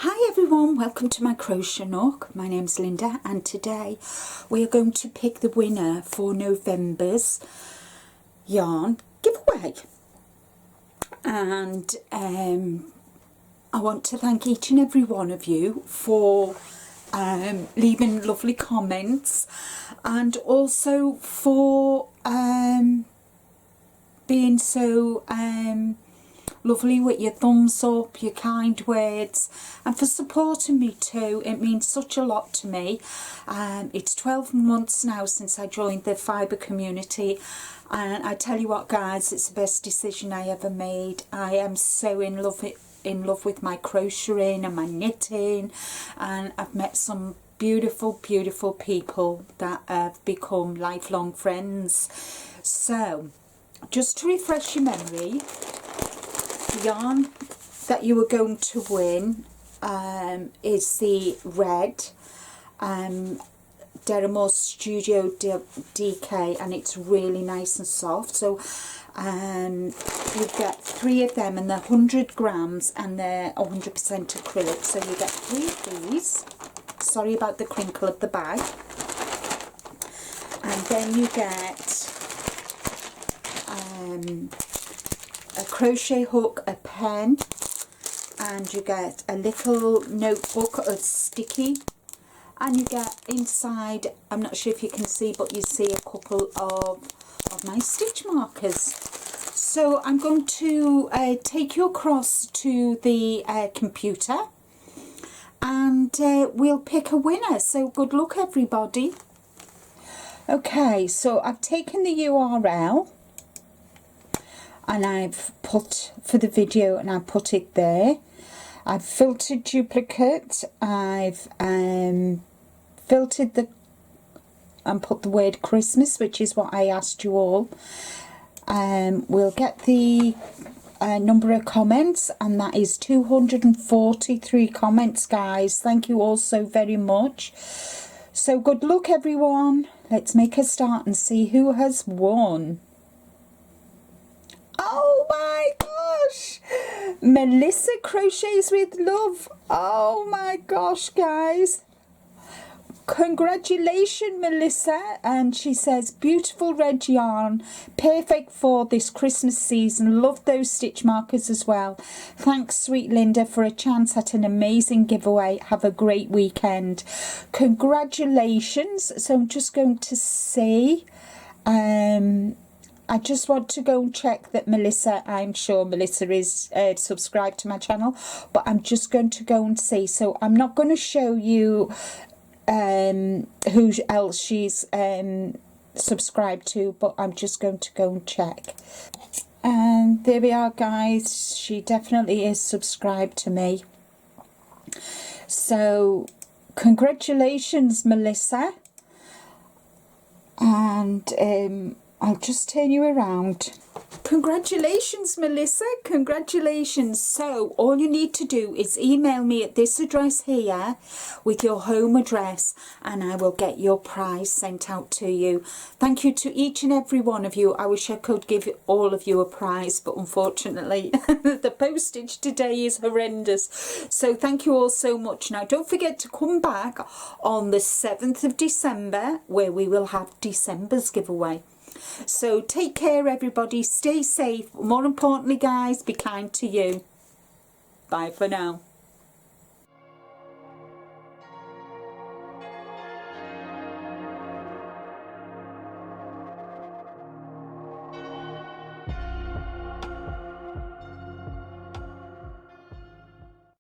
Hi everyone, welcome to my crochet nook. My name's Linda and today we are going to pick the winner for November's yarn giveaway. And I want to thank each and every one of you for leaving lovely comments and also for being so lovely with your thumbs up, your kind words, and for supporting me too. It means such a lot to me. It's 12 months now since I joined the fibre community, and I tell you what guys, it's the best decision I ever made. I am so in love with my crocheting and my knitting, and I've met some beautiful people that have become lifelong friends. So just to refresh your memory, the yarn that you are going to win is the red Deramore Studio DK, and it's really nice and soft. So you get 3 of them, and they're 100 grams and they're 100% acrylic. So you get 3 of these. Sorry about the crinkle of the bag. And then you get a crochet hook, a pen, and you get a little notebook of sticky, and you get inside, I'm not sure if you can see, but you see a couple of my stitch markers. So I'm going to take you across to the computer and we'll pick a winner. So good luck everybody. Okay, so I've taken the URL and I've put for the video, and I put it there. I've filtered duplicate, I've filtered and put the word Christmas, which is what I asked you all. We'll get the number of comments, and that is 243 comments guys. Thank you all so very much. So good luck everyone. Let's make a start and see who has won. Oh my gosh, Melissa Crochets with Love. Oh my gosh guys, congratulations Melissa. And she says, beautiful red yarn, perfect for this Christmas season. Love those stitch markers as well. Thanks sweet Linda for a chance at an amazing giveaway. Have a great weekend. Congratulations. So I'm just going to say I just want to go and check that Melissa, I'm sure Melissa is subscribed to my channel, but I'm just going to go and see. So I'm not going to show you who else she's subscribed to, but I'm just going to go and check. And there we are guys, she definitely is subscribed to me. So congratulations Melissa. And I'll just turn you around. Congratulations Melissa, congratulations. So all you need to do is email me at this address here with your home address, and I will get your prize sent out to you. Thank you to each and every one of you. I wish I could give all of you a prize, but unfortunately the postage today is horrendous. So thank you all so much. Now don't forget to come back on the 7th of December where we will have December's giveaway. So take care everybody, stay safe, more importantly guys, be kind to you. Bye for now.